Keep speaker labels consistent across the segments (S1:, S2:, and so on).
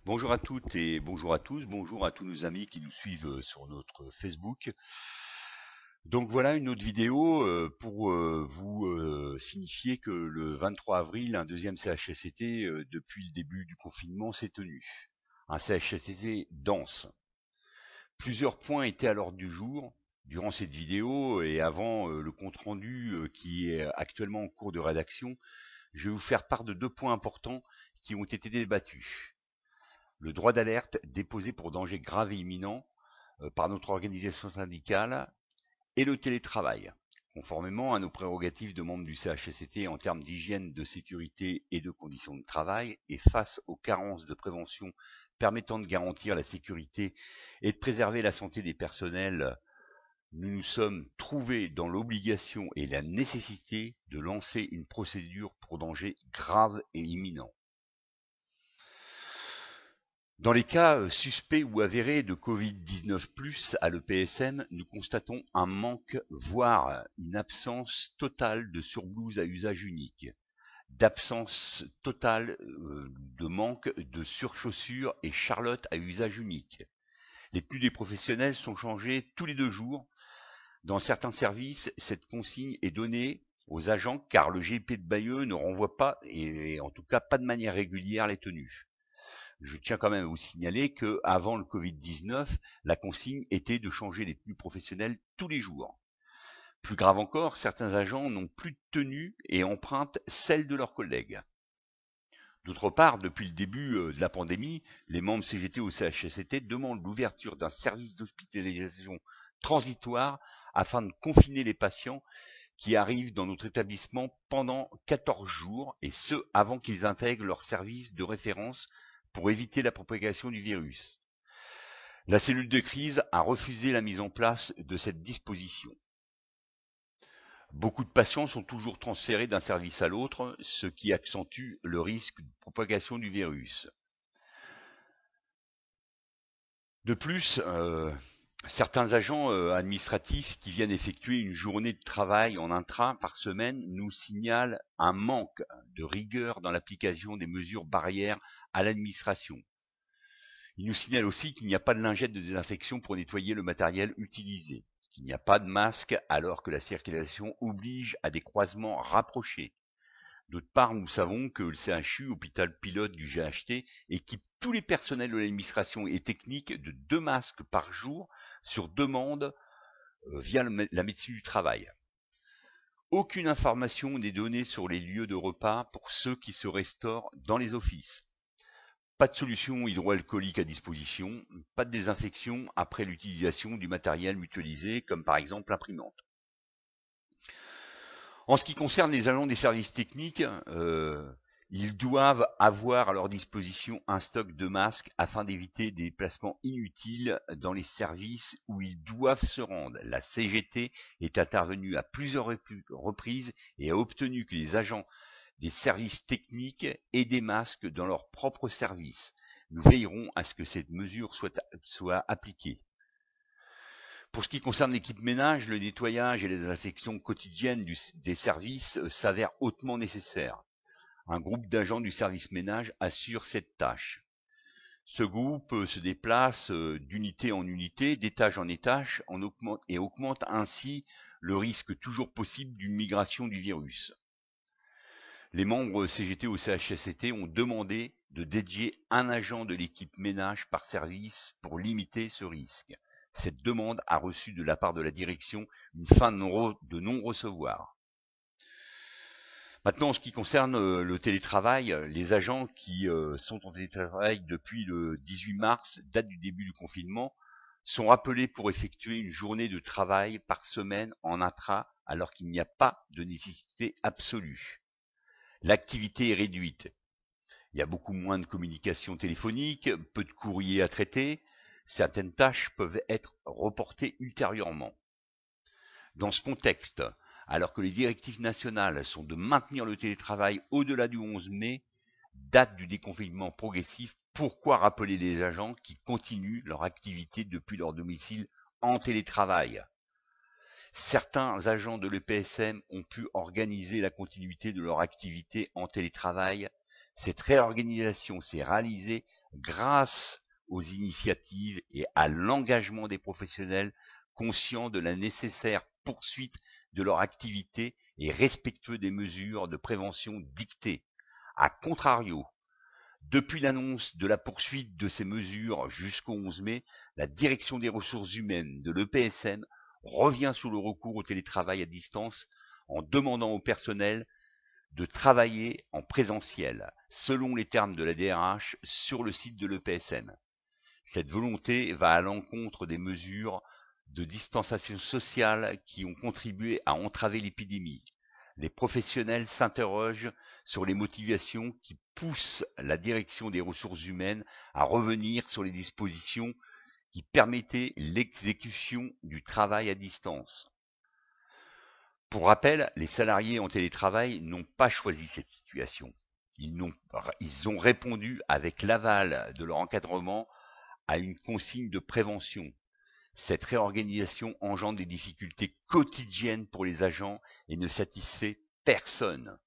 S1: Bonjour à toutes et bonjour à tous, bonjour à tous nos amis qui nous suivent sur notre Facebook. Donc voilà une autre vidéo pour vous signifier que le 23 avril, un deuxième CHSCT depuis le début du confinement s'est tenu. Un CHSCT dense. Plusieurs points étaient à l'ordre du jour durant cette vidéo et avant le compte-rendu qui est actuellement en cours de rédaction. Je vais vous faire part de deux points importants qui ont été débattus. Le droit d'alerte déposé pour danger grave et imminent par notre organisation syndicale et le télétravail, conformément à nos prérogatives de membres du CHSCT en termes d'hygiène, de sécurité et de conditions de travail, et face aux carences de prévention permettant de garantir la sécurité et de préserver la santé des personnels, nous nous sommes trouvés dans l'obligation et la nécessité de lancer une procédure pour danger grave et imminent. Dans les cas suspects ou avérés de Covid-19+ à l'EPSM, nous constatons un manque, voire une absence totale de surblouses à usage unique, d'absence totale de manque de surchaussures et charlottes à usage unique. Les tenues des professionnels sont changées tous les 2 jours. Dans certains services, cette consigne est donnée aux agents car le GIP de Bayeux ne renvoie pas, et en tout cas pas de manière régulière, les tenues. Je tiens quand même à vous signaler que avant le Covid-19, la consigne était de changer les tenues professionnelles tous les jours. Plus grave encore, certains agents n'ont plus de tenue et empruntent celle de leurs collègues. D'autre part, depuis le début de la pandémie, les membres CGT au CHSCT demandent l'ouverture d'un service d'hospitalisation transitoire afin de confiner les patients qui arrivent dans notre établissement pendant 14 jours, et ce avant qu'ils intègrent leur service de référence pour éviter la propagation du virus. La cellule de crise a refusé la mise en place de cette disposition. Beaucoup de patients sont toujours transférés d'un service à l'autre, ce qui accentue le risque de propagation du virus. De plus, certains agents administratifs qui viennent effectuer une journée de travail en intra par semaine nous signalent un manque de rigueur dans l'application des mesures barrières à l'administration. Ils nous signalent aussi qu'il n'y a pas de lingette de désinfection pour nettoyer le matériel utilisé, qu'il n'y a pas de masque alors que la circulation oblige à des croisements rapprochés. D'autre part, nous savons que le CHU, hôpital pilote du GHT, équipe tous les personnels de l'administration et technique de 2 masques par jour sur demande via la médecine du travail. Aucune information n'est donnée sur les lieux de repas pour ceux qui se restaurent dans les offices. Pas de solution hydroalcoolique à disposition, pas de désinfection après l'utilisation du matériel mutualisé comme par exemple l'imprimante. En ce qui concerne les agents des services techniques, ils doivent avoir à leur disposition un stock de masques afin d'éviter des déplacements inutiles dans les services où ils doivent se rendre. La CGT est intervenue à plusieurs reprises et a obtenu que les agents des services techniques aient des masques dans leur propre service. Nous veillerons à ce que cette mesure soit appliquée. Pour ce qui concerne l'équipe ménage, le nettoyage et la désinfection quotidienne des services s'avèrent hautement nécessaires. Un groupe d'agents du service ménage assure cette tâche. Ce groupe se déplace d'unité en unité, d'étage en étage, et augmente ainsi le risque toujours possible d'une migration du virus. Les membres CGT au CHSCT ont demandé de dédier un agent de l'équipe ménage par service pour limiter ce risque. Cette demande a reçu de la part de la direction une fin de non-recevoir. Maintenant, en ce qui concerne le télétravail, les agents qui sont en télétravail depuis le 18 mars, date du début du confinement, sont appelés pour effectuer une journée de travail par semaine en intra, alors qu'il n'y a pas de nécessité absolue. L'activité est réduite. Il y a beaucoup moins de communication téléphonique, peu de courriers à traiter. Certaines tâches peuvent être reportées ultérieurement. Dans ce contexte, alors que les directives nationales sont de maintenir le télétravail au-delà du 11 mai, date du déconfinement progressif, pourquoi rappeler les agents qui continuent leur activité depuis leur domicile en télétravail? Certains agents de l'EPSM ont pu organiser la continuité de leur activité en télétravail Cette réorganisation s'est réalisée grâce aux initiatives et à l'engagement des professionnels conscients de la nécessaire poursuite de leur activité et respectueux des mesures de prévention dictées. A contrario, depuis l'annonce de la poursuite de ces mesures jusqu'au 11 mai, la direction des ressources humaines de l'EPSM revient sur le recours au télétravail à distance en demandant au personnel de travailler en présentiel, selon les termes de la DRH, sur le site de l'EPSM. Cette volonté va à l'encontre des mesures de distanciation sociale qui ont contribué à entraver l'épidémie. Les professionnels s'interrogent sur les motivations qui poussent la direction des ressources humaines à revenir sur les dispositions qui permettaient l'exécution du travail à distance. Pour rappel, les salariés en télétravail n'ont pas choisi cette situation. Ils ont répondu avec l'aval de leur encadrement à une consigne de prévention. Cette réorganisation engendre des difficultés quotidiennes pour les agents et ne satisfait personne.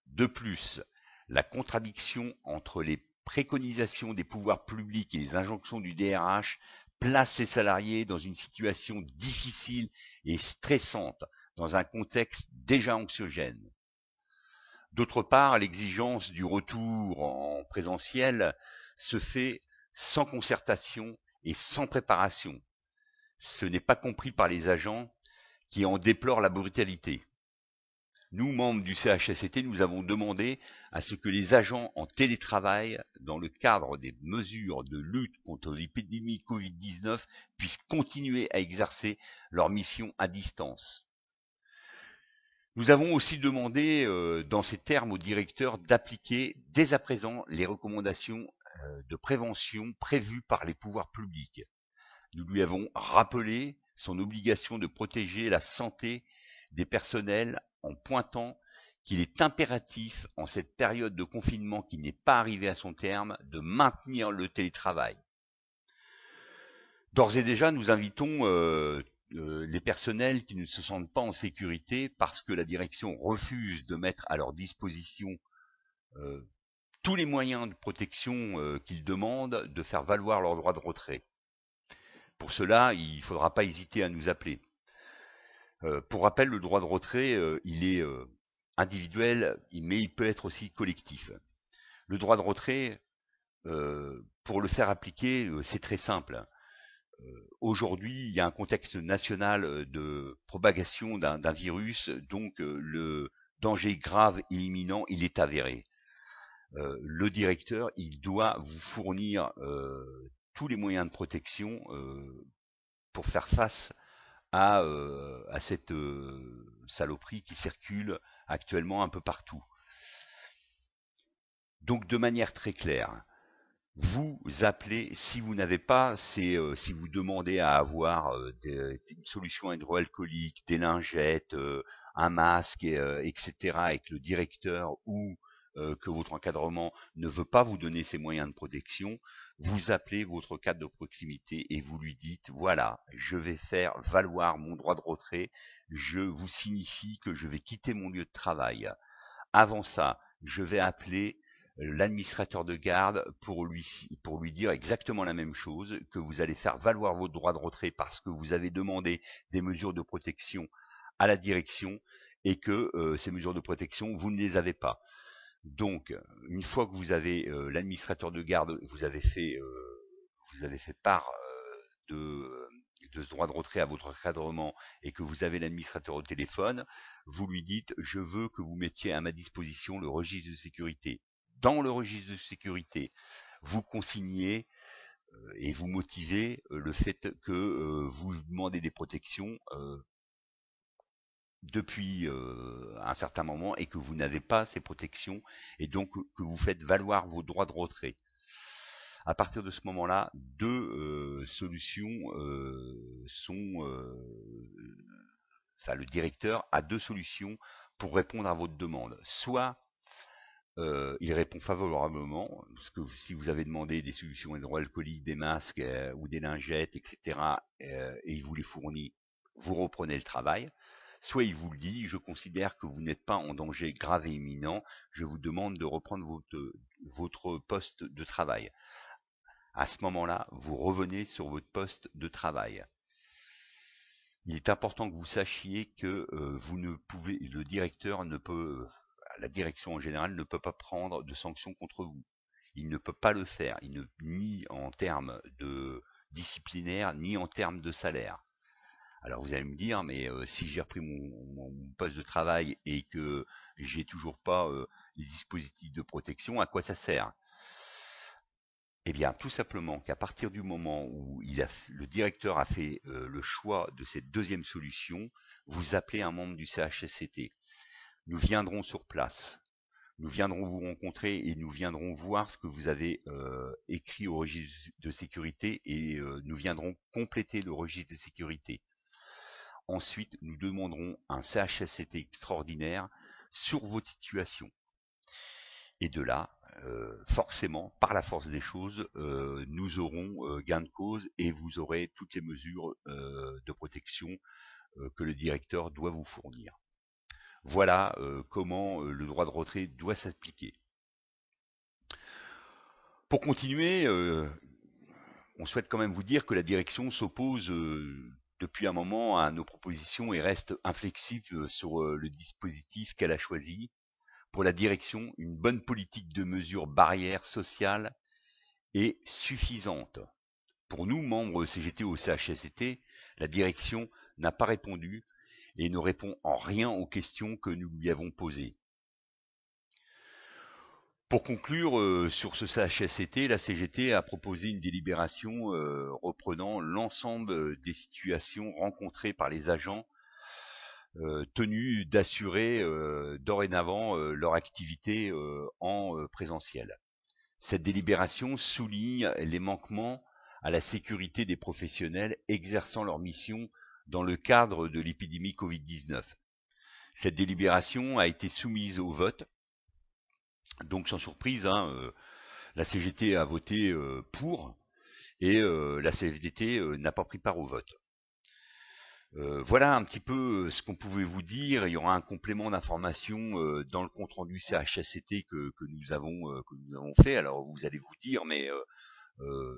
S1: De plus, la contradiction entre les préconisations des pouvoirs publics et les injonctions du DRH place les salariés dans une situation difficile et stressante, dans un contexte déjà anxiogène. D'autre part, l'exigence du retour en présentiel se fait sans concertation et sans préparation. Ce n'est pas compris par les agents qui en déplorent la brutalité. Nous, membres du CHSCT, nous avons demandé à ce que les agents en télétravail, dans le cadre des mesures de lutte contre l'épidémie Covid-19, puissent continuer à exercer leur mission à distance. Nous avons aussi demandé, dans ces termes, au directeur d'appliquer dès à présent les recommandations de prévention prévues par les pouvoirs publics. Nous lui avons rappelé son obligation de protéger la santé des personnels en pointant qu'il est impératif, en cette période de confinement qui n'est pas arrivée à son terme, de maintenir le télétravail. D'ores et déjà, nous invitons les personnels qui ne se sentent pas en sécurité parce que la direction refuse de mettre à leur disposition tous les moyens de protection qu'ils demandent, de faire valoir leur droit de retrait. Pour cela, il ne faudra pas hésiter à nous appeler. Pour rappel, le droit de retrait, il est individuel, mais il peut être aussi collectif. Le droit de retrait, pour le faire appliquer, c'est très simple. Aujourd'hui, il y a un contexte national de propagation d'un virus, donc le danger grave et imminent, il est avéré. Le directeur, il doit vous fournir tous les moyens de protection pour faire face à cette saloperie qui circule actuellement un peu partout. Donc de manière très claire, vous appelez, si vous n'avez pas, si vous demandez à avoir une solution hydroalcoolique, des lingettes, un masque, etc., et que le directeur ou que votre encadrement ne veut pas vous donner ces moyens de protection, vous appelez votre cadre de proximité et vous lui dites, voilà, je vais faire valoir mon droit de retrait, je vous signifie que je vais quitter mon lieu de travail. Avant ça, je vais appeler l'administrateur de garde pour lui dire exactement la même chose, que vous allez faire valoir votre droit de retrait parce que vous avez demandé des mesures de protection à la direction et que ces mesures de protection, vous ne les avez pas. Donc, une fois que vous avez l'administrateur de garde, vous avez fait part de ce droit de retrait à votre encadrement et que vous avez l'administrateur au téléphone, vous lui dites, je veux que vous mettiez à ma disposition le registre de sécurité. Dans le registre de sécurité, vous consignez et vous motivez le fait que vous demandez des protections depuis un certain moment et que vous n'avez pas ces protections et donc que vous faites valoir vos droits de retrait. À partir de ce moment-là, deux solutions le directeur a deux solutions pour répondre à votre demande. Soit il répond favorablement, parce que si vous avez demandé des solutions hydroalcooliques, des masques ou des lingettes, etc., et il vous les fournit, vous reprenez le travail. soit il vous le dit, je considère que vous n'êtes pas en danger grave et imminent, je vous demande de reprendre votre poste de travail. À ce moment-là, vous revenez sur votre poste de travail. Il est important que vous sachiez que vous ne pouvez, le directeur ne peut, la direction en général ne peut pas prendre de sanctions contre vous. Il ne peut pas le faire, ni en termes de disciplinaire, ni en termes de salaire. Alors vous allez me dire, mais si j'ai repris mon poste de travail et que j'ai toujours pas les dispositifs de protection, à quoi ça sert? Eh bien, tout simplement qu'à partir du moment où le directeur a fait le choix de cette deuxième solution, vous appelez un membre du CHSCT. Nous viendrons sur place. Nous viendrons vous rencontrer et nous viendrons voir ce que vous avez écrit au registre de sécurité et nous viendrons compléter le registre de sécurité. Ensuite, nous demanderons un CHSCT extraordinaire sur votre situation. Et de là, forcément, par la force des choses, nous aurons gain de cause et vous aurez toutes les mesures de protection que le directeur doit vous fournir. Voilà comment le droit de retrait doit s'appliquer. Pour continuer, on souhaite quand même vous dire que la direction s'oppose depuis un moment à nos propositions et reste inflexible sur le dispositif qu'elle a choisi. Pour la direction, une bonne politique de mesures barrières sociales est suffisante. Pour nous, membres CGT au CHSCT, la direction n'a pas répondu et ne répond en rien aux questions que nous lui avons posées. Pour conclure sur ce CHSCT, la CGT a proposé une délibération reprenant l'ensemble des situations rencontrées par les agents tenus d'assurer dorénavant leur activité en présentiel. Cette délibération souligne les manquements à la sécurité des professionnels exerçant leur mission dans le cadre de l'épidémie Covid-19. Cette délibération a été soumise au vote. Donc sans surprise, la CGT a voté pour et la CFDT n'a pas pris part au vote. Voilà un petit peu ce qu'on pouvait vous dire. Il y aura un complément d'information dans le compte-rendu CHSCT que nous avons fait. Alors vous allez vous dire, mais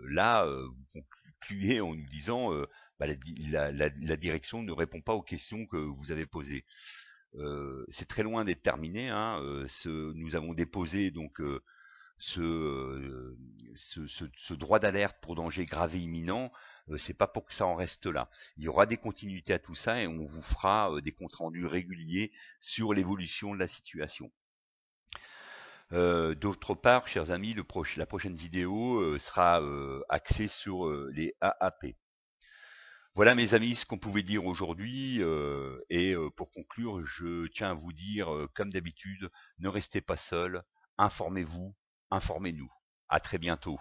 S1: là, vous concluez en nous disant la direction ne répond pas aux questions que vous avez posées. C'est très loin d'être terminé. Nous avons déposé donc ce droit d'alerte pour danger grave et imminent. C'est pas pour que ça en reste là. Il y aura des continuités à tout ça et on vous fera des comptes rendus réguliers sur l'évolution de la situation. D'autre part, chers amis, la prochaine vidéo sera axée sur les AAP. Voilà mes amis ce qu'on pouvait dire aujourd'hui et pour conclure, je tiens à vous dire comme d'habitude, ne restez pas seuls, informez-vous, informez-nous. À très bientôt.